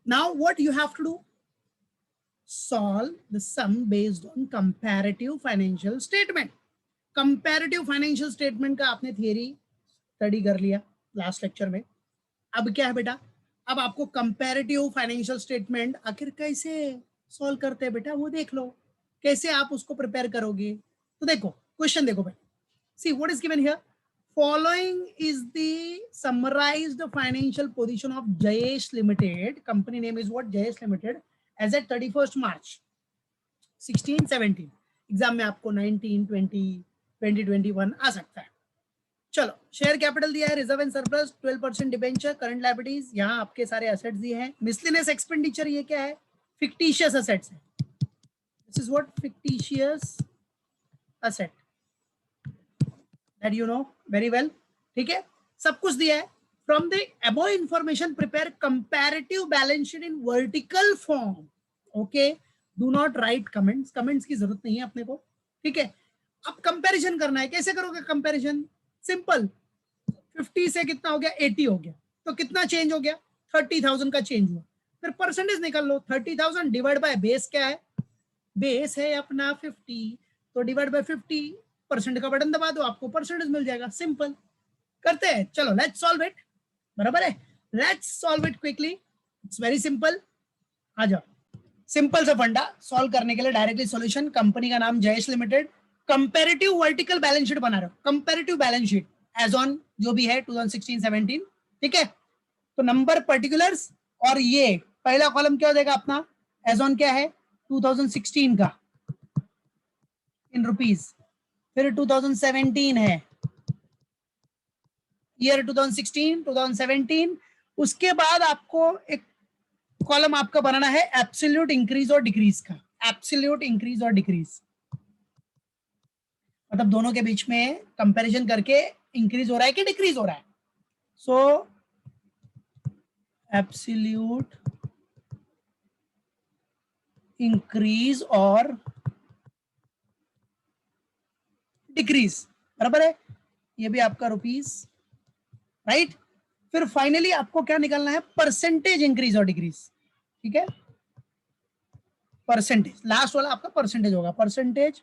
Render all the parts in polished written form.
Now what you have to do, solve the sum based on comparative financial statement. Comparative financial statement का आपने theory study कर लिया last lecture में. अब क्या है बेटा, अब आपको कंपैरेटिव फाइनेंशियल स्टेटमेंट आखिर कैसे सॉल्व करते हैं बेटा वो देख लो, कैसे आप उसको प्रिपेयर करोगे. तो देखो क्वेश्चन देखो भाई, see what is given here, following is the summarized financial position of Jayesh Limited. Company name is what? Jayesh Limited. As at 31st March 16-17. Exam में आपको 19, 20, 2021 आ सकता है. चलो, शेयर कैपिटल दिया है, reserve and surplus 12% debenture, current liabilities, यहाँ आपके सारे एसेट्स दिए हैं. मिसलेनियस एक्सपेंडिचर ये क्या है? फिक्टिशियस एसेट्स है. This is what? Fictitious asset, that you know very well. ठीक है, सब कुछ दिया है. From the above information prepare comparative balance sheet in vertical form. Okay, do not right comments, comments की जरूरत नहीं है अपने को. ठीक है, अब कंपैरिजन करना है. कैसे करोगे कंपैरिजन? सिंपल, 50 से कितना हो गया? 80 हो गया. तो कितना चेंज हो गया? 30,000 का चेंज हुआ. फिर परसेंटेज निकाल लो. 30,000 डिवाइड बाय बेस क्या है? बेस है अपना 50, तो डिवाइड बाय 50% का बटन दबा दो, आपको परसेंटेज मिल जाएगा. सिंपल. करते हैं, चलो लेट्स सॉल्व इट. बराबर है, let's solve it quickly. It's very simple. आ जाओ, सिंपल सा फंडा सॉल्व करने के लिए डायरेक्टली सॉल्यूशन. कंपनी का नाम Jayesh limited. Comparative vertical balance sheet बना रहे हो. Comparative balance sheet as on जो भी है 2016-17. ठीक है, तो नंबर पर्टिकुलर्स और ये पहला कॉलम क्या हो जाएगा अपना? एज ऑन क्या है? 2016 का इन रुपीज. फिर 2017 है, ईयर 2016, 2017. उसके बाद आपको एक कॉलम आपका बनाना है एब्सोल्यूट इंक्रीज और डिक्रीज का. एब्सोल्यूट इंक्रीज और डिक्रीज मतलब दोनों के बीच में कंपैरिजन करके इंक्रीज हो रहा है कि डिक्रीज हो रहा है. सो एब्सोल्यूट इंक्रीज और डिक्रीज. बराबर है, ये भी आपका रुपीज, राइट. फिर फाइनली आपको क्या निकालना है? परसेंटेज इंक्रीज और डिक्रीज. ठीक है, परसेंटेज लास्ट वाला आपका परसेंटेज होगा. परसेंटेज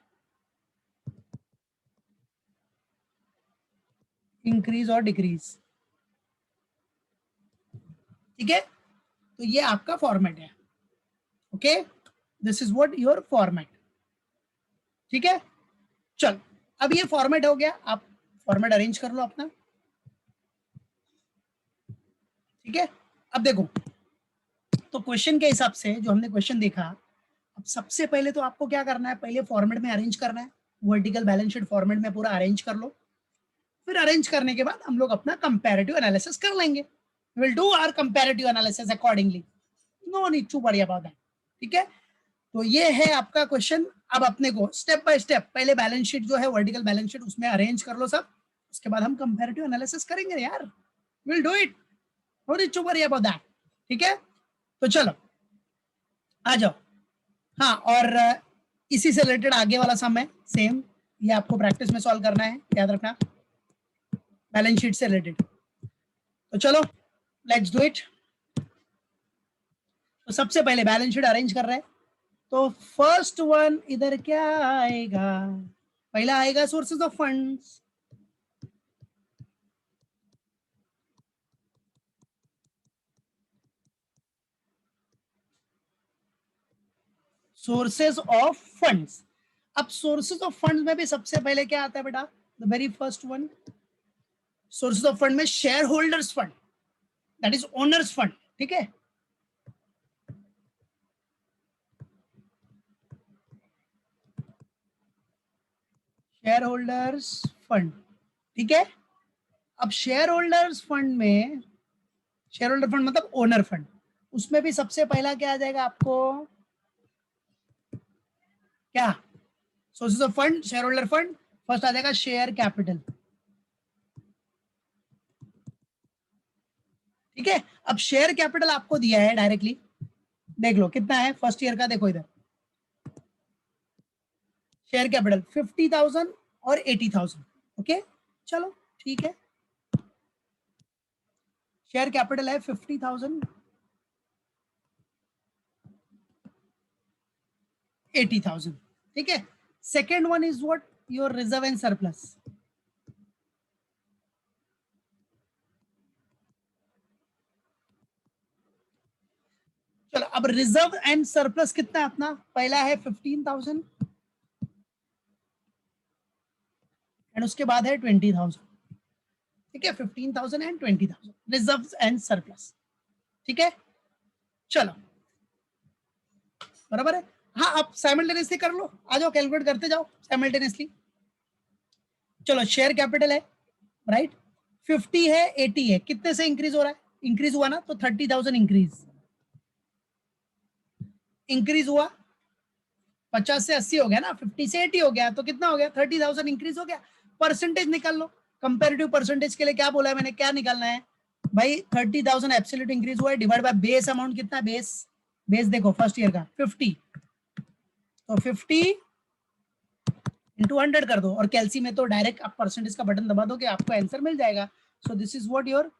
इंक्रीज और डिक्रीज. ठीक है, तो ये आपका फॉर्मेट है. Okay, this is what your format. ठीक है, चल अब ये फॉर्मेट हो गया. आप फॉर्मेट अरेंज कर लो अपना. ठीक है, अब देखो, तो क्वेश्चन के हिसाब से जो हमने क्वेश्चन देखा, अब सबसे पहले तो आपको क्या करना है? पहले फॉर्मेट में अरेंज करना है. वर्टिकल बैलेंस शीट फॉर्मेट में पूरा अरेंज कर लो. फिर अरेंज करने के बाद हम लोग अपना कंपैरेटिव एनालिसिस कर लेंगे. Will do our comparative analysis accordingly. No need to worry about that. ठीक है, तो ये है आपका क्वेश्चन. अब अपने को स्टेप बाय स्टेप पहले बैलेंस शीट जो है वर्टिकल बैलेंस शीट उसमें अरेंज कर लो सब. उसके बाद हम कंपैरेटिव एनालिसिस करेंगे यार. Will do it, no need to worry about that. ठीक है, तो चलो आ जाओ. हाँ, और इसी से रिलेटेड आगे वाला सम है सेम, ये आपको प्रैक्टिस में सॉल्व करना है, याद रखना, बैलेंस शीट से रिलेटेड. तो चलो लेट्स डू इट. तो सबसे पहले बैलेंस शीट अरेंज कर रहे हैं. तो फर्स्ट वन इधर क्या आएगा? पहला आएगा sources of funds. Sources of funds. अब सोर्सेज ऑफ फंड्स में भी सबसे पहले क्या आता है बेटा? The very first one, sources of fund में shareholders fund, that is owners fund. ठीक है, शेयर होल्डर्स फंड. ठीक है, अब शेयर होल्डर्स फंड में, शेयर होल्डर फंड मतलब ओनर फंड, उसमें भी सबसे पहला क्या आ जाएगा आपको? क्या? Sources of fund, shareholder fund, first आ जाएगा शेयर कैपिटल. ठीक है, अब शेयर कैपिटल आपको दिया है डायरेक्टली, देख लो कितना है फर्स्ट ईयर का. देखो इधर शेयर कैपिटल 50,000 और 80,000. ओके, चलो ठीक है, शेयर कैपिटल है 50,000 80,000, ठीक है। Second one is what, your reserve and surplus. चलो अब रिजर्व एंड सरप्लस कितना है अपना, पहला है 15,000 एंड उसके बाद है 20,000, ठीक है। 15,000 एंड 20,000 रिजर्व एंड सरप्लस, ठीक है। चलो बराबर है। हाँ आप साइमल्टेनियसली कर लो, आ जाओ कैलकुलेट करते जाओ साइमल्टेनियसली। चलो शेयर कैपिटल है राइट, 50 है 80 है, कितने से इंक्रीज हो रहा है, इंक्रीज हुआ ना, तो 30,000 इंक्रीज हुआ, 50 से 80 हो गया ना, 50 से 80 हो गया, तो कितना हो गया, 30,000 इंक्रीज हो गया। परसेंटेज निकाल लो, कंपेरेटिव परसेंटेज के लिए क्या बोला है मैंने, क्या निकालना है भाई, 30,000 एब्सोल्यूट इंक्रीज हुआ है, डिवाइड बाय बेस अमाउंट कितना है, बेस देखो फर्स्ट ईयर का 50, तो 50 इंटू 100 कर दो, और कैलसी में तो डायरेक्ट आप परसेंटेज का बटन दबा दो कि आपको आंसर मिल जाएगा। So this is what your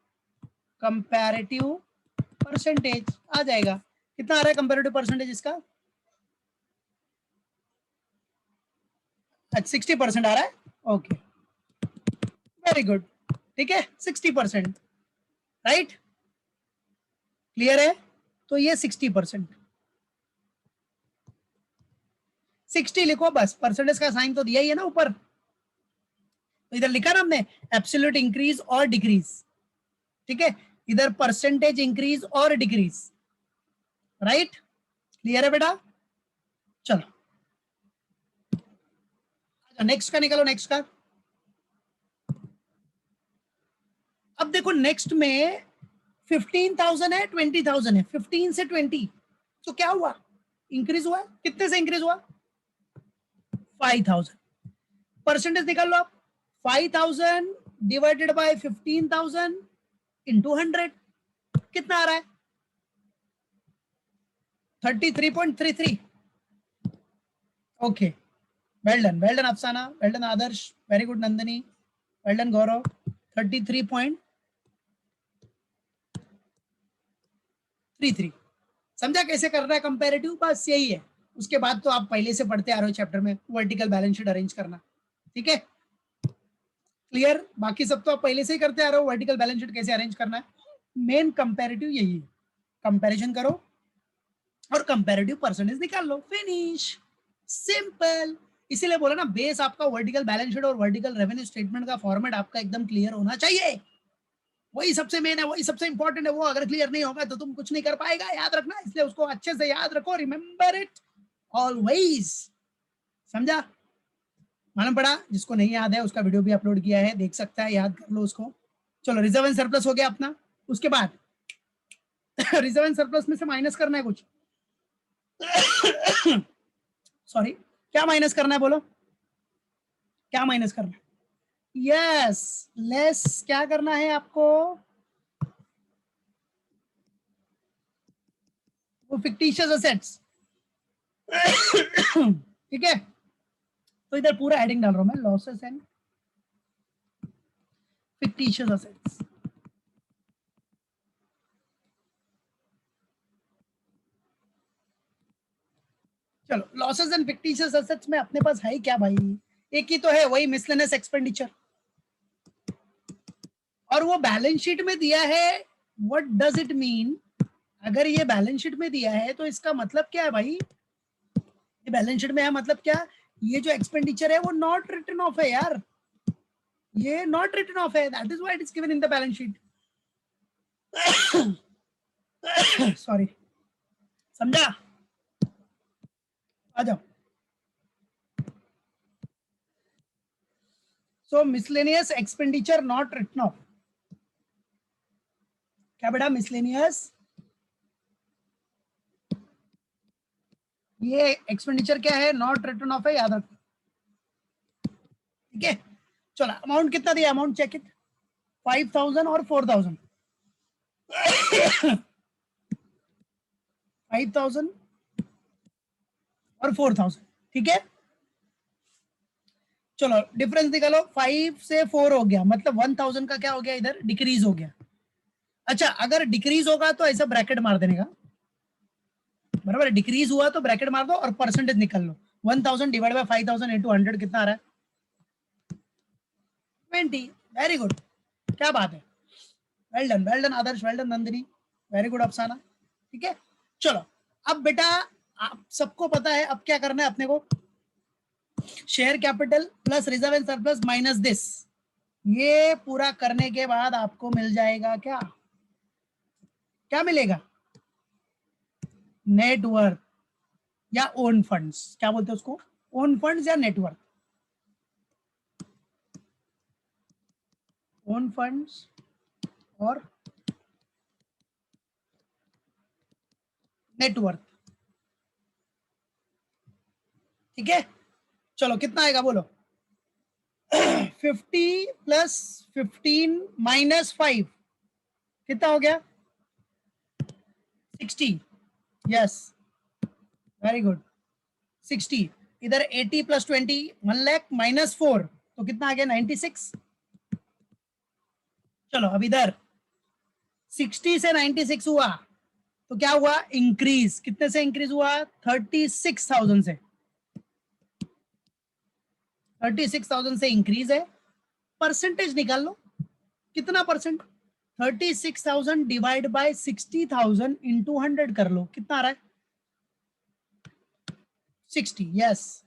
comparative percentage आ जाएगा। कितना आ रहा है कंपैरेटिव परसेंटेज इसका, 60% आ रहा है, ओके वेरी गुड, ठीक है 60%, राइट क्लियर है। तो ये 60%, 60 लिखो बस, परसेंटेज का साइन तो दिया ही है ना ऊपर, तो इधर लिखा ना हमने एब्सोल्यूट इंक्रीज और डिक्रीज, ठीक है, इधर परसेंटेज इंक्रीज और डिक्रीज, राइट क्लियर है बेटा। चलो नेक्स्ट का निकालो, नेक्स्ट का। अब देखो नेक्स्ट में 15,000 है 20,000 है, 15 से 20, तो क्या हुआ, इंक्रीज हुआ, कितने से इंक्रीज हुआ, 5,000, परसेंटेज निकाल लो आप, 5,000 डिवाइडेड बाय 15,000 इंटू 100, कितना आ रहा है 33.33, okay well done Afsana, well done Adarsh, very good Nandini, well done Gaurav, 33.33, समझा कैसे कर रहा है कंपैरेटिव, बस यही है। उसके बाद तो आप पहले से पढ़ते आ रहे हो चैप्टर में, वर्टिकल बैलेंस शीट अरेंज करना, ठीक है क्लियर, बाकी सब तो आप पहले से ही करते आ रहे हो, वर्टिकल बैलेंस शीट कैसे अरेंज करना है, मेन कंपैरेटिव यही है, कंपैरिजन करो और कंपैरेटिव परसेंटेज निकाल लो, फिनिश सिंपल। इसीलिए बोला ना, बेस आपका वर्टिकल बैलेंस शीट और वर्टिकल रेवेन्यू स्टेटमेंट का फॉर्मेट आपका एकदम क्लियर होना चाहिए, वही सबसे मेन है, वही सबसे इंपॉर्टेंट है, वो अगर क्लियर नहीं होगा तो तुम कुछ नहीं कर पाएगा, याद रखना, इसलिए उसको अच्छे से याद रखो, रिमेंबर इट ऑलवेज, समझा, मालूम पड़ा, जिसको नहीं याद है उसका वीडियो भी अपलोड किया है, देख सकता है, याद कर लो उसको। चलो रिजर्व एंड सरप्लस हो गया अपना, उसके बाद रिजर्व एंड सरप्लस में से माइनस करना है कुछ सॉरी, क्या माइनस करना है बोलो, क्या माइनस करना है, यस लेस, क्या करना है आपको, वो फिक्टिशियस असेट्स ठीक है, तो इधर पूरा हेडिंग डाल रहा हूं मैं, लॉसेस एंड फिक्टिशियस असेट्स। चलो लॉसेस एंड फिक्टिशियस असेट्स में अपने पास है क्या भाई, एक ही तो है, वही मिसलेनियस एक्सपेंडिचर, और वो बैलेंस शीट में दिया है, व्हाट डज इट मीन, अगर ये बैलेंस शीट में दिया है तो इसका मतलब क्या है भाई, ये बैलेंस शीट में है मतलब क्या, ये जो एक्सपेंडिचर है वो नॉट रिटन ऑफ है यार, ये नॉट रिटन ऑफ है, that is why it is given in the balance sheet, sorry समझा, आ जाओ। So miscellaneous expenditure not written off, क्या बेटा मिसलेनियस, ये एक्सपेंडिचर क्या है, नॉट रिटन ऑफ है, याद रखो, ठीक है। चलो अमाउंट कितना दिया, अमाउंट चेक इट, 5,000 और 4,000 5,000 और 4,000, ठीक है। चलो डिफरेंस निकालो, 5 से 4 हो गया, मतलब 1,000 का क्या हो गया, इधर डिक्रीज हो गया। अच्छा अगर डिक्रीज होगा तो ऐसा ब्रैकेट मार देने का, बराबर है, डिक्रीज हुआ तो ब्रैकेट मार दो और परसेंटेज निकाल लो। 1000 डिवाइड बाय 5000 इंटू 100 कितना आ रहा है? 20। वेरी गुड, क्या बात है, well done Adarsh, well done Nandini, very good Afsana. ठीक है, चलो अब बेटा आप सबको पता है अब क्या करना है अपने को, share capital plus reserve and surplus minus this, ये पूरा करने के बाद आपको मिल जाएगा क्या, क्या मिलेगा? नेटवर्थ या ओन फंड्स, क्या बोलते हैं उसको, ओन फंड्स या नेटवर्थ, ओन फंड्स और नेटवर्थ। ठीक है, चलो कितना आएगा बोलो? 50 प्लस 15 माइनस 5 कितना हो गया? 60। Yes, very good, 60। इधर 80 प्लस 20 1 लाख माइनस 4 तो कितना आ गया? 96। चलो अब इधर 60 से 96 हुआ तो क्या हुआ? इंक्रीज, कितने से इंक्रीज हुआ? 36,000 से, 36,000 से इंक्रीज है। परसेंटेज निकाल लो, कितना परसेंट? 36,000 डिवाइड बाय 60,000 इंटू 100 कर लो, कितना आ रहा है? 60। यस,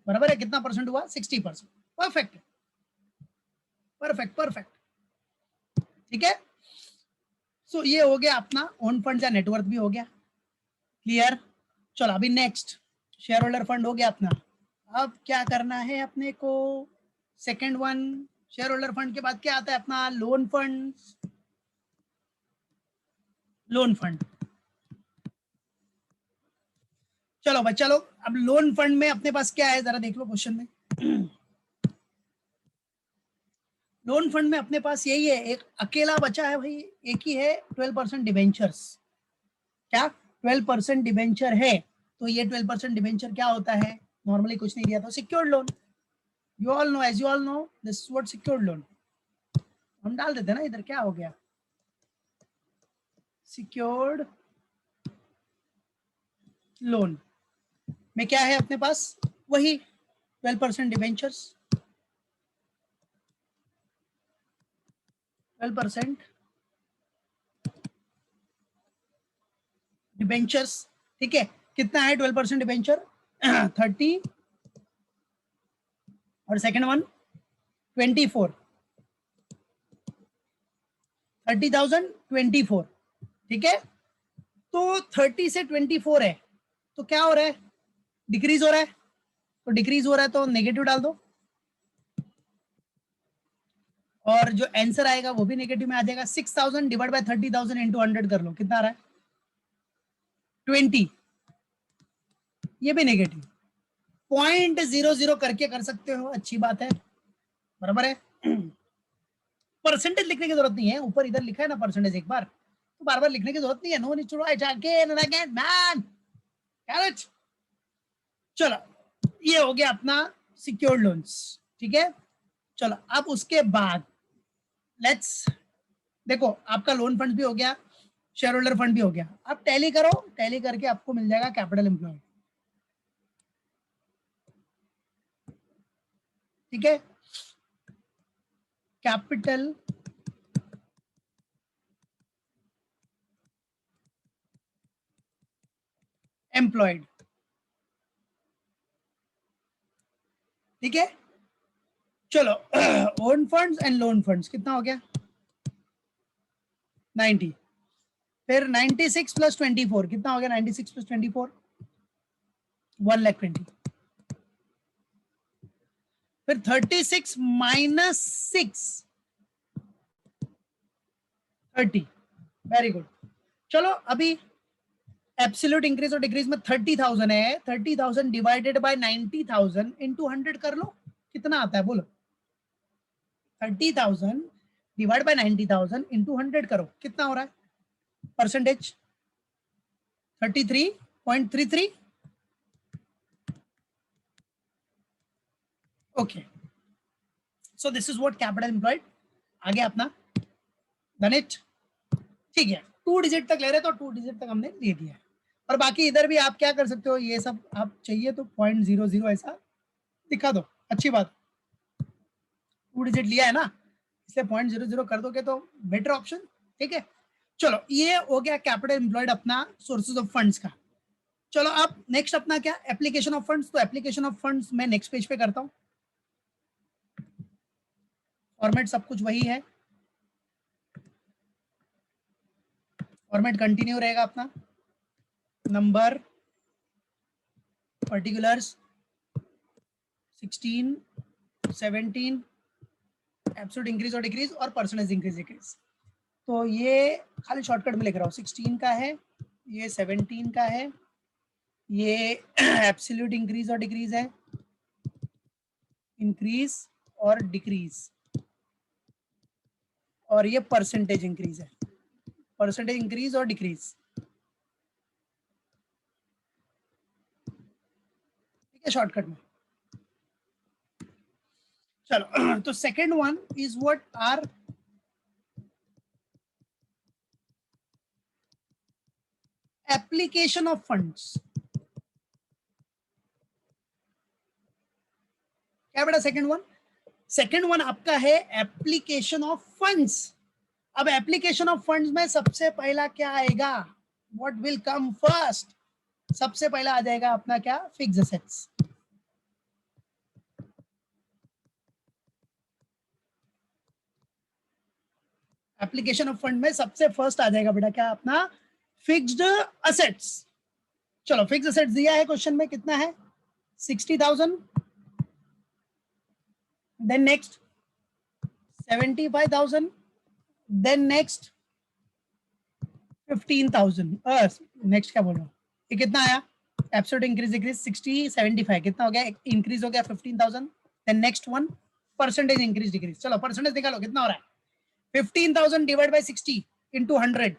बराबर है, कितना परसेंट हुआ? 60%। Perfect perfect perfect. ठीक है, सो ये हो गया अपना ओन फंड या नेटवर्थ भी हो गया, क्लियर। चलो अभी नेक्स्ट शेयर होल्डर फंड हो गया अपना। अब क्या करना है अपने को? Second one, share holder fund के बाद क्या आता है अपना? Loan fund. लोन फंड, चलो बच्चा लोग अब लोन फंड में अपने पास क्या है जरा देख लो क्वेश्चन में। लोन फंड में अपने पास यही है, एक अकेला बचा है भाई, एक ही है, 12% डिवेंचर्स। क्या 12% डिवेंचर है? तो ये 12% डिवेंचर क्या होता है? नॉर्मली कुछ नहीं दिया तो secured loan, you all know, as you all know this what secured loan. हम डाल देते हैं ना इधर, क्या हो गया? सिक्योर्ड लोन में क्या है अपने पास? वही 12% डिवेंचर्स, 12% डिवेंचर्स। ठीक है, कितना है 12% डिवेंचर? 30 और सेकंड वन 24, 30,000 24। ठीक है, तो 30 से 24 है तो क्या हो रहा है? डिक्रीज हो रहा है, तो डिक्रीज हो रहा है तो नेगेटिव डाल दो, और जो आंसर आएगा वो भी नेगेटिव में आ जाएगा। 6,000 डिवाइड बाय 30,000 इंटू 100 कर लो, कितना आ रहा है? 20। ये भी नेगेटिव, 0.00 करके कर सकते हो, अच्छी बात है, बराबर है। परसेंटेज लिखने की जरूरत नहीं है, ऊपर इधर लिखा है ना परसेंटेज, एक बार तो बार बार लिखने की जरूरत नहीं है। No need to write again and again man, caret. चलो ये हो गया अपना सिक्योर्ड लोन्स। ठीक है, चलो अब उसके बाद लेट्स देखो, आपका लोन फंड भी हो गया, शेयर होल्डर फंड भी हो गया। अब टैली करो, टैली करके आपको मिल जाएगा कैपिटल एम्प्लॉयड। ठीक है, कैपिटल एम्प्लॉयड। ठीक है, चलो own funds and loan funds कितना हो गया? 90। फिर 96 प्लस 24 कितना हो गया? 96 प्लस 24 1,20,000। फिर 36 माइनस 6 30। वेरी गुड, चलो अभी एब्सोल्यूट इंक्रीज और डिक्रीज में 30,000 है, 30,000 डिवाइडेड बाय 90,000 इंटू 100 कर लो, कितना आता है बोलो? 30,000 डिवाइड बाय 90,000 इंटू 100 करो, कितना हो रहा है? Percentage 33.33। Okay, so this is what capital employed आ गया अपना, डन इट। ठीक है, 2 डिजिट तक ले रहे तो 2 डिजिट तक हमने दे दिया। और बाकी इधर भी आप क्या कर सकते हो, ये सब आप चाहिए तो 0.00 ऐसा दिखा दो, अच्छी बात, 2 डिजिट लिया है ना, इसलिए 0.00 कर दोगे तो बेटर ऑप्शन। ठीक है, चलो ये हो गया कैपिटल एम्प्लॉयड अपना सोर्सेज ऑफ फंड्स का। चलो अब नेक्स्ट अपना क्या, एप्लीकेशन ऑफ फंड्स। तो एप्लीकेशन ऑफ फंड्स मैं नेक्स्ट पेज पे करता हूं, फॉर्मेट सब कुछ वही है, फॉर्मेट कंटिन्यू रहेगा अपना, नंबर, पर्टिकुलर्स, 16, 17, एब्सोल्यूट इंक्रीज और डिक्रीज और परसेंटेज इंक्रीज डिक्रीज। तो ये खाली शॉर्टकट में लिख रहा हूँ, 16 का है, ये 17 का है, ये एब्सोल्यूट इंक्रीज और डिक्रीज है, इंक्रीज और डिक्रीज, और ये परसेंटेज इंक्रीज है, परसेंटेज इंक्रीज और डिक्रीज। ठीक है, शॉर्टकट में। चलो तो second one is what are application of funds. क्या बेटा सेकेंड वन? सेकेंड वन आपका है एप्लीकेशन ऑफ फंड्स। अब एप्लीकेशन ऑफ फंड्स में सबसे पहला क्या आएगा, व्हाट विल कम फर्स्ट? सबसे पहला आ जाएगा अपना क्या, fix assets. Application of fund में सबसे फर्स्ट आ जाएगा बेटा क्या अपना, फिक्स्ड असेट्स। चलो फिक्स असेट्स दिया है क्वेश्चन में, कितना है, 60,000, then next 75,000, then next 15,000। Next क्या बोल रहा हूँ, ये कितना आया, एब्सोल्यूट इंक्रीज डिक्रीज 60, 75, कितना हो गया, इंक्रीज हो गया 15,000, then next one percentage increase decrease. चलो परसेंटेज निकालो कितना हो रहा है, 15,000 डिवाइड बाय 60 इंटू 100,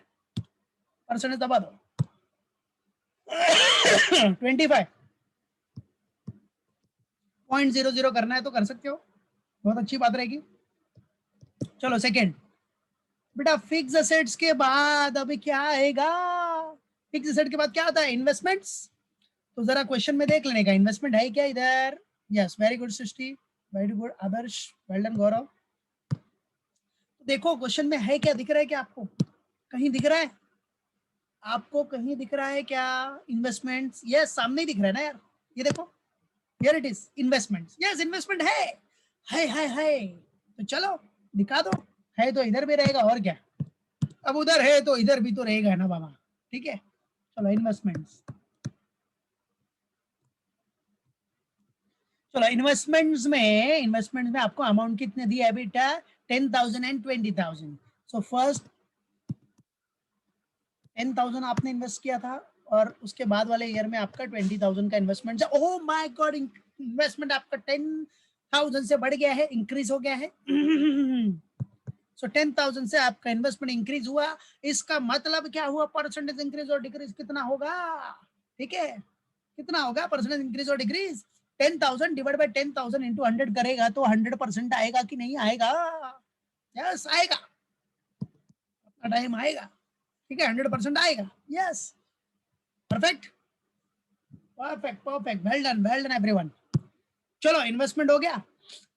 परसेंटेज दबा दो 25.00 करना है तो कर सकते हो, बहुत अच्छी बात रहेगी। चलो सेकेंड बेटा, फिक्स असेट्स के बाद अभी क्या आएगा, फिक्स असेट के बाद क्या आता है, इन्वेस्टमेंट्स। तो जरा क्वेश्चन में देख लेने का, इन्वेस्टमेंट है क्या इधर, यस वेरी गुड सृष्टि, वेरी गुड आदर्श, वेल डन गौरव। देखो क्वेश्चन में है क्या, दिख रहा है क्या आपको, कहीं दिख रहा है आपको, कहीं दिख रहा है क्या इन्वेस्टमेंट्स? यस सामने ही दिख रहा है ना यार, ये देखो, here it is investments, yes investment है। तो चलो दिखा दो, है तो इधर भी रहेगा और क्या, अब उधर है तो इधर भी तो रहेगा ना बाबा। ठीक है, चलो इन्वेस्टमेंट्स, चलो इन्वेस्टमेंट्स में आपको अमाउंट कितने दिया है बेटा, 10,000 एंड 20,000। सो फर्स्ट 10,000 आपने इन्वेस्ट किया था और उसके बाद वाले ईयर में आपका 20,000 का इन्वेस्टमेंट है। ओह माय गॉड, इन्वेस्टमेंट आपका 10,000 से बढ़ गया है, इंक्रीज हो गया है। सो 10,000 से आपका इन्वेस्टमेंट इंक्रीज हुआ, इसका मतलब क्या हुआ, परसेंटेज इंक्रीज और डिक्रीज कितना होगा, ठीक है, कितना होगा परसेंटेज इंक्रीज और डिक्रीज, 10,000 डिवाइड बाय 10,000 इंटू 100 करेगा तो 100% आएगा कि नहीं आएगा, यस आएगा, अपना टाइम आएगा, ठीक है 100% आएगा, yes perfect perfect perfect, well done everyone. चलो इन्वेस्टमेंट हो गया,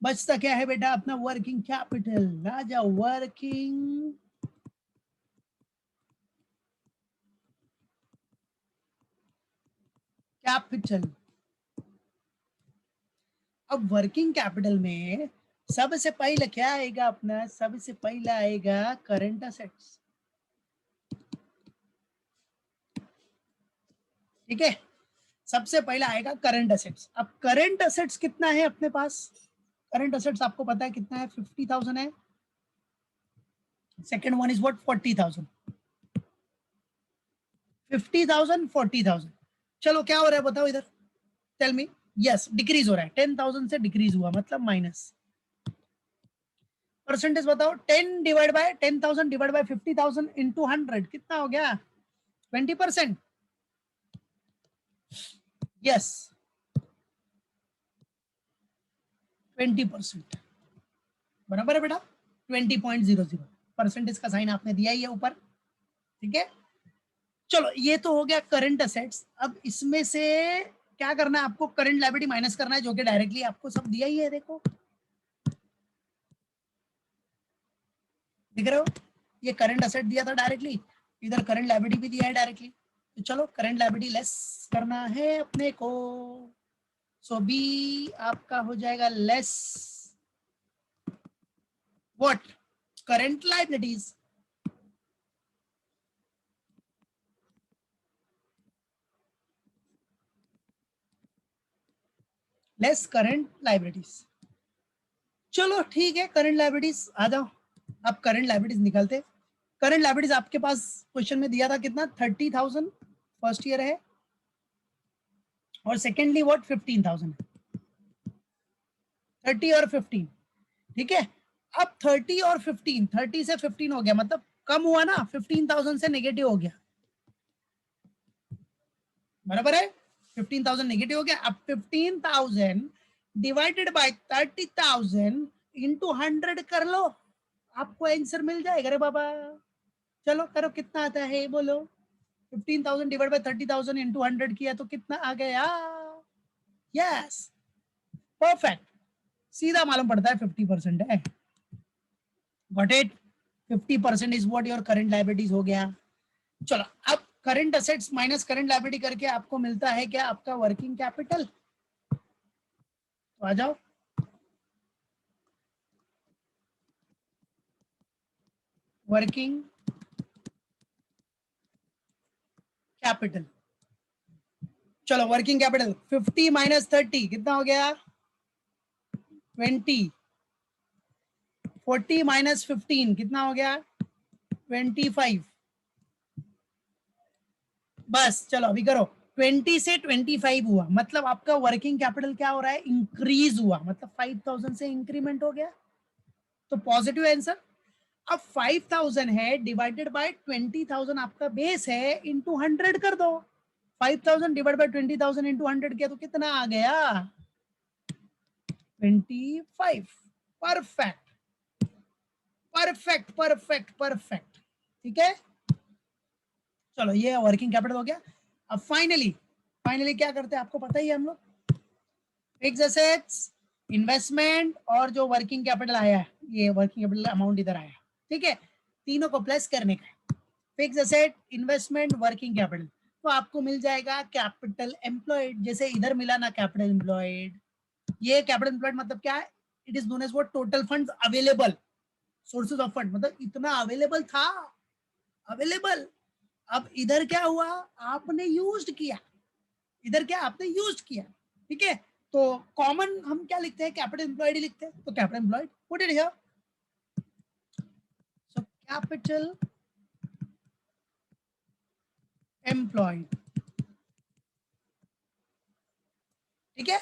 बचता क्या है बेटा अपना वर्किंग कैपिटल, राजा वर्किंग कैपिटल। अब वर्किंग कैपिटल में सबसे पहले क्या आएगा अपना, सबसे पहले आएगा करंट असेट्स, ठीक है, सबसे पहला आएगा करंट असेट्स। अब करंट असेट्स कितना है अपने पास, करंट असेट्स आपको पता है कितना है, 50,000 है, सेकेंड वन इज व्हाट 40,000, 50,000 40,000। चलो क्या हो रहा है बताओ इधर, टेल मी, यस डिक्रीज हो रहा है, 10,000 से डिक्रीज हुआ मतलब माइनस, परसेंटेज बताओ, 10,000 डिवाइड बाय 50,000 इंटू 100 कितना हो गया, 20%, यस 20%, बराबर है बेटा, 20.00 परसेंटेज का साइन आपने दिया ही है ऊपर, ठीक है। चलो ये तो हो गया करंट असेट्स। अब इसमें से क्या करना है आपको, करंट लायबिलिटी माइनस करना है, जो कि डायरेक्टली आपको सब दिया ही है, देखो दिख रहे हो, ये करंट असेट दिया था डायरेक्टली, इधर करंट लायबिलिटी भी दिया है डायरेक्टली। तो चलो करंट लायबिलिटी लेस करना है अपने को, सो बी आपका हो जाएगा less what, current liabilities, less current liabilities. चलो ठीक है, करंट लायबिलिटीज आ जाओ। अब करंट लायबिलिटीज निकालते। करंट लायबिलिटीज आपके पास क्वेश्चन में दिया था कितना, 30,000 फर्स्ट ईयर है, और सेकेंडली व्हाट 15,000, 30 और 15, ठीक है। अब 30 और 15, 30 से 15 हो गया, मतलब कम हुआ ना, 15,000 से नेगेटिव हो गया, बराबर है, 15,000 नेगेटिव हो गया। अब 15,000 डिवाइडेड बाय 30,000 इंटू 100 कर लो, आपको आंसर मिल जाएगा रे बाबा। चलो करो, कितना आता है बोलो, 15,000 डिवाइड बाय 30,000 इंटू 100 किया तो कितना आ गया, यस परफेक्ट, सीधा मालूम पड़ता है 50% है, got it, 50% is what your current liabilities हो गया। चलो अब current assets minus current liability करके आपको मिलता है क्या, आपका वर्किंग कैपिटल। तो आ जाओ, वर्किंग कैपिटल। चलो वर्किंग कैपिटल 50 माइनस 30 कितना हो गया, 20, 40 माइनस 15 कितना हो गया, 25। बस चलो अभी करो, 20 से 25 हुआ, मतलब आपका वर्किंग कैपिटल क्या हो रहा है, इंक्रीज हुआ, मतलब 5,000 से इंक्रीमेंट हो गया, तो पॉजिटिव आंसर। अब 5,000 है डिवाइडेड बाय 20,000 आपका बेस है, इंटू 100 कर दो, 5,000 डिवाइड बाय 20,000 इंटू 100 किया तो कितना आ गया, 25। परफेक्ट परफेक्ट परफेक्ट परफेक्ट, ठीक है। चलो ये वर्किंग कैपिटल हो गया। अब फाइनली फाइनली क्या करते हैं आपको पता ही है, हम लोग फिक्स एसेट्स, इन्वेस्टमेंट और जो वर्किंग कैपिटल आया है, ये वर्किंग कैपिटल अमाउंट इधर आया, ठीक है, तीनों को प्लस करने का, fix asset, investment, working capital, तो आपको मिल जाएगा कैपिटल एम्प्लॉयड। जैसे इधर मिला ना कैपिटल एम्प्लॉयड, ये कैपिटल एम्प्लॉयड मतलब क्या है, it is known as what, total funds available, sources of fund, मतलब इतना अवेलेबल था, अवेलेबल। अब इधर क्या हुआ, आपने यूज्ड किया, इधर क्या आपने यूज्ड किया, ठीक है। तो कॉमन हम क्या लिखते हैं, कैपिटल एम्प्लॉयड ही लिखते हैं, तो capital employed put it here, so capital employed, ठीक है।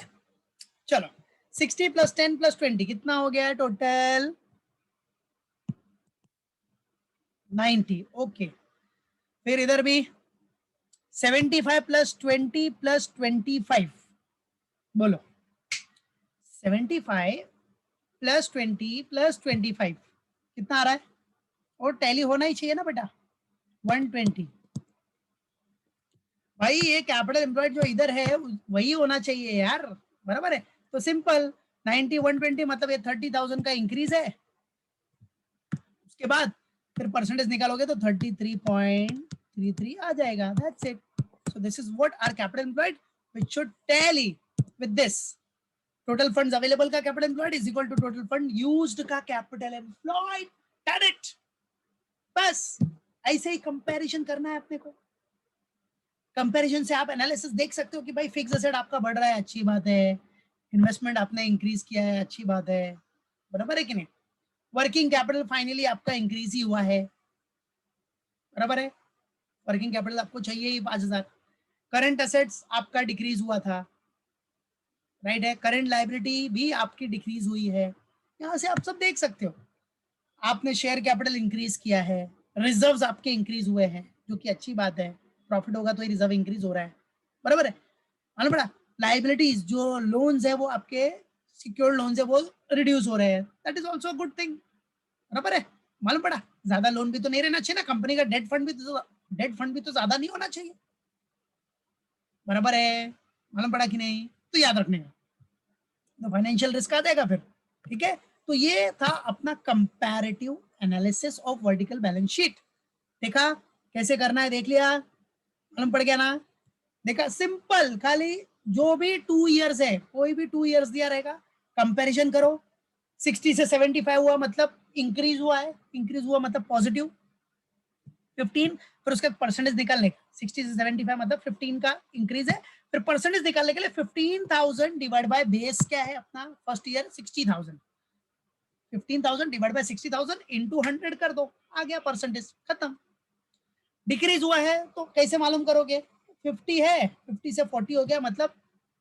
चलो 60 प्लस 10 प्लस 20 कितना हो गया टोटल, 90, ओके। फिर इधर भी 75 प्लस 20 प्लस 25, बोलो 75 प्लस 20 प्लस 25 कितना आ रहा है, और टैली होना ही चाहिए ना बेटा, 120। भाई ये कैपिटल एम्प्लॉयड जो इधर है वही होना चाहिए यार, बराबर है। तो सिंपल 90 120 मतलब ये 30,000 का इंक्रीज है, उसके बाद फिर परसेंटेज निकालोगे तो 33.33 आ जाएगा, that's it. So this is what are capital employed which should tally with this, total funds available का capital employed is equal to total fund used का कैपिटल एम्प्लॉयड, डन इट। बस ऐसे ही कंपैरिजन करना है अपने को, कंपैरिजन से आप एनालिसिस देख सकते हो कि भाई फिक्स एसेट आपका बढ़ रहा है, अच्छी बात है, इन्वेस्टमेंट आपने इंक्रीज किया है, अच्छी बात है, बराबर है कि नहीं। वर्किंग कैपिटल फाइनली आपका इंक्रीज ही हुआ है, बराबर है, वर्किंग कैपिटल आपको चाहिए ही 5,000। करंट असेट्स आपका डिक्रीज हुआ था, राइट है, करंट लायबिलिटी भी आपकी डिक्रीज हुई है, यहाँ से आप सब देख सकते हो। आपने शेयर कैपिटल इंक्रीज किया है, रिजर्व्स आपके इंक्रीज हुए हैं, जो कि अच्छी बात है, प्रॉफिट होगा तो ही रिजर्व इंक्रीज हो रहा है, बराबर है। मालूम पड़ा, लाइबिलिटीज जो लोन्स है वो आपके सिक्योर्ड लोन्स है वो रिड्यूस हो रहे हैं, that is also good thing, बराबर है। मालूम पड़ा, ज्यादा लोन भी तो नहीं रहना चाहिए ना, कंपनी का डेट फंड भी तो डेट फंड भी तो ज्यादा नहीं होना चाहिए, बराबर है, मालूम पड़ा कि नहीं, तो याद रखने का, तो फाइनेंशियल रिस्क आ जाएगा फिर, ठीक है। तो ये था अपना comparative analysis of vertical balance sheet. देखा कैसे करना है, देख लिया, मालूम पड़ गया ना, देखा सिंपल, खाली जो भी 2 इयर्स है, कोई भी 2 इयर्स दिया रहेगा, कंपैरिजन करो, 60 से 75 हुआ मतलब इंक्रीज हुआ है, इंक्रीज हुआ मतलब पॉजिटिव, 15, फिर उसके परसेंटेज निकालने का, 60 से 75 मतलब 15 का इंक्रीज है, फिर परसेंटेज निकालने के लिए 15,000 डिवाइड बाय बेस क्या है अपना first year 60,000, 15,000 divide by 60,000 into 100 कर दो, आ गया परसेंटेज, खत्म। डिक्रीज हुआ है तो कैसे मालूम करोगे, 50 है, 50 से 40 हो गया मतलब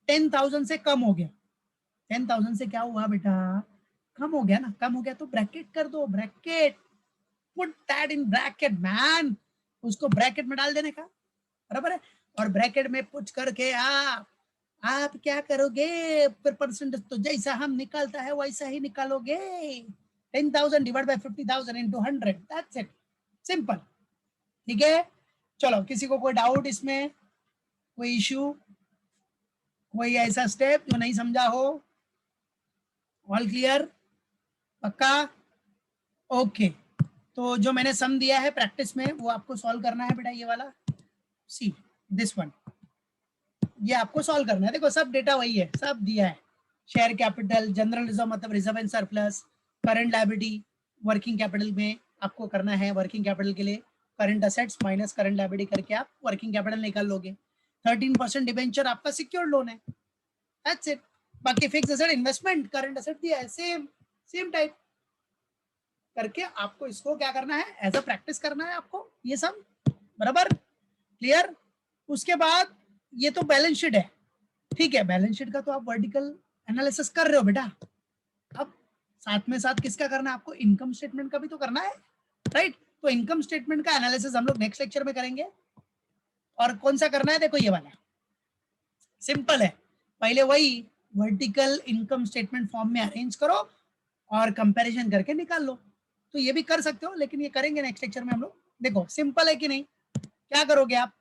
10,000 से कम हो गया, 10,000 से क्या हुआ बेटा, कम हो गया ना, कम हो गया तो ब्रैकेट कर दो, bracket, put that in bracket main, उसको ब्रैकेट में डाल देने का, बराबर है। और ब्रैकेट में पुट करके आप क्या करोगे, फिर परसेंटेज तो जैसा हम निकालता है वैसा ही निकालोगे, 10,000 divide by 50,000 into 100, that's it, simple, ठीक है। चलो, किसी को कोई डाउट इसमें, कोई इश्यू, कोई ऐसा स्टेप जो नहीं समझा हो, ऑल क्लियर, पक्का, ओके। तो जो मैंने सम दिया है प्रैक्टिस में वो आपको सॉल्व करना है बेटा, ये वाला, सी दिस वन, ये आपको सॉल्व करना है, देखो सब डेटा वही है, सब दिया है, शेयर कैपिटल, जनरल रिजर्व मतलब reserve and surplus, current liability, working capital में आपको करना है, वर्किंग कैपिटल के लिए current assets minus current liability करके आप वर्किंग कैपिटल निकाल लोगे, 13% डिबेंचर आपका सिक्योर्ड लोन है, दैट्स इट। बाकी fix asset, investment, current asset दिया है, सेम सेम टाइप करके आपको इसको क्या करना है, एज अ प्रैक्टिस करना है आपको ये सब, बराबर, क्लियर। उसके बाद ये तो बैलेंस शीट है, ठीक है, बैलेंस शीट का तो आप वर्टिकल एनालिसिस कर रहे हो बेटा, अब साथ में साथ किसका करना है आपको, इनकम स्टेटमेंट का भी तो करना है, राइट। तो इनकम स्टेटमेंट का एनालिसिस हम लोग नेक्स्ट लेक्चर में करेंगे, और कौन सा करना है, देखो ये वाला, सिंपल है, पहले वही वर्टिकल इनकम स्टेटमेंट फॉर्म में अरेंज करो और कंपैरिजन करके निकाल लो, तो ये भी कर सकते हो, लेकिन ये करेंगे नेक्स्ट लेक्चर में हम लोग। देखो सिंपल है कि नहीं, क्या करोगे आप,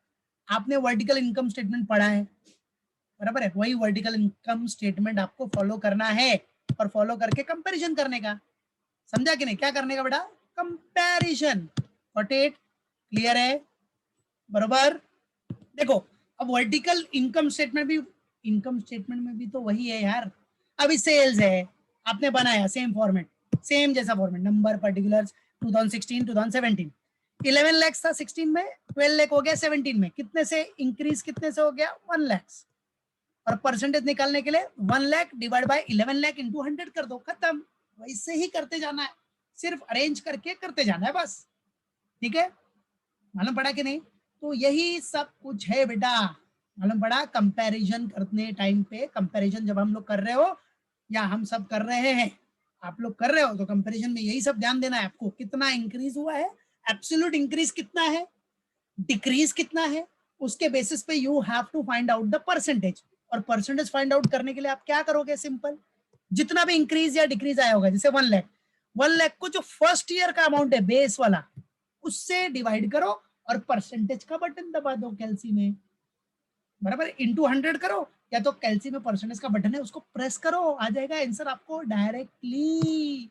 आपने वर्टिकल इनकम स्टेटमेंट पढ़ा है, बराबर है, वही वर्टिकल इनकम स्टेटमेंट आपको फॉलो करना है, और फॉलो करके कंपैरिजन करने का, समझा कि नहीं, क्या करने का बेटा, कंपैरिजन, गॉट इट, क्लियर है, बराबर। देखो अब वर्टिकल इनकम स्टेटमेंट भी, इनकम स्टेटमेंट में भी तो वही है यार, अभी सेल्स है, आपने बनाया सेम फॉर्मेट, सेम जैसा फॉर्मेट, नंबर, पर्टिकुलर्स, 2016 2017, 11 लाख था 16 में, 12 लाख हो गया 17 में, कितने से इंक्रीज, कितने से हो गया 1 लाख, और परसेंटेज निकालने के लिए 1 lakh divide by 11 lakh into 100 कर दो, खत्म, वैसे ही करते जाना है, सिर्फ अरेंज करके करते जाना है बस, ठीक है, मालूम पड़ा कि नहीं। तो यही सब कुछ है बेटा, मालूम पड़ा, कंपैरिजन करने टाइम पे, कंपैरिजन जब हम लोग कर रहे हो या हम सब कर रहे हैं, आप लोग कर रहे हो, तो कंपैरिजन में यही सब ध्यान देना है आपको, कितना इंक्रीज हुआ है, एब्सोल्यूट इंक्रीज कितना है, डिक्रीज कितना है, उसके बेसिस पे you have to find out the percentage, और परसेंटेज फाइंड आउट करने के लिए आप क्या करोगे, सिंपल, जितना भी इंक्रीज या डिक्रीज आया होगा, जैसे 1 लाख, 1 लाख को जो फर्स्ट ईयर का अमाउंट है बेस वाला, उससे डिवाइड करो और परसेंटेज का बटन दबा दो कैलसी में, बराबर, इंटू 100 करो, या तो कैलसी में परसेंटेज का बटन है उसको प्रेस करो, आ जाएगा आंसर आपको डायरेक्टली,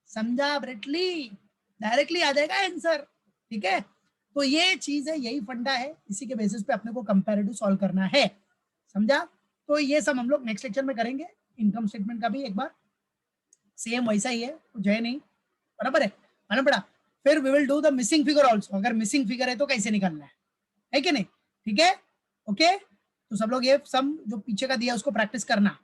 समझा ब्रेटली, डायरेक्टली आ जाएगा आंसर, ठीक है। तो ये चीज है, यही फंडा है, इसी के बेसिस पे अपने को कंपैरेटिव सॉल्व करना है, समझा। तो ये सब हम लोग नेक्स्ट लेक्चर में करेंगे, इनकम स्टेटमेंट का भी एक बार सेम वैसा ही है, कुछ है नहीं, बराबर है, मालूम पड़ा। फिर we will do the missing figure also, अगर मिसिंग फिगर है तो कैसे निकालना है कि नहीं, ठीक है, ओके। तो सब लोग ये सम जो पीछे का दिया उसको प्रैक्टिस करना।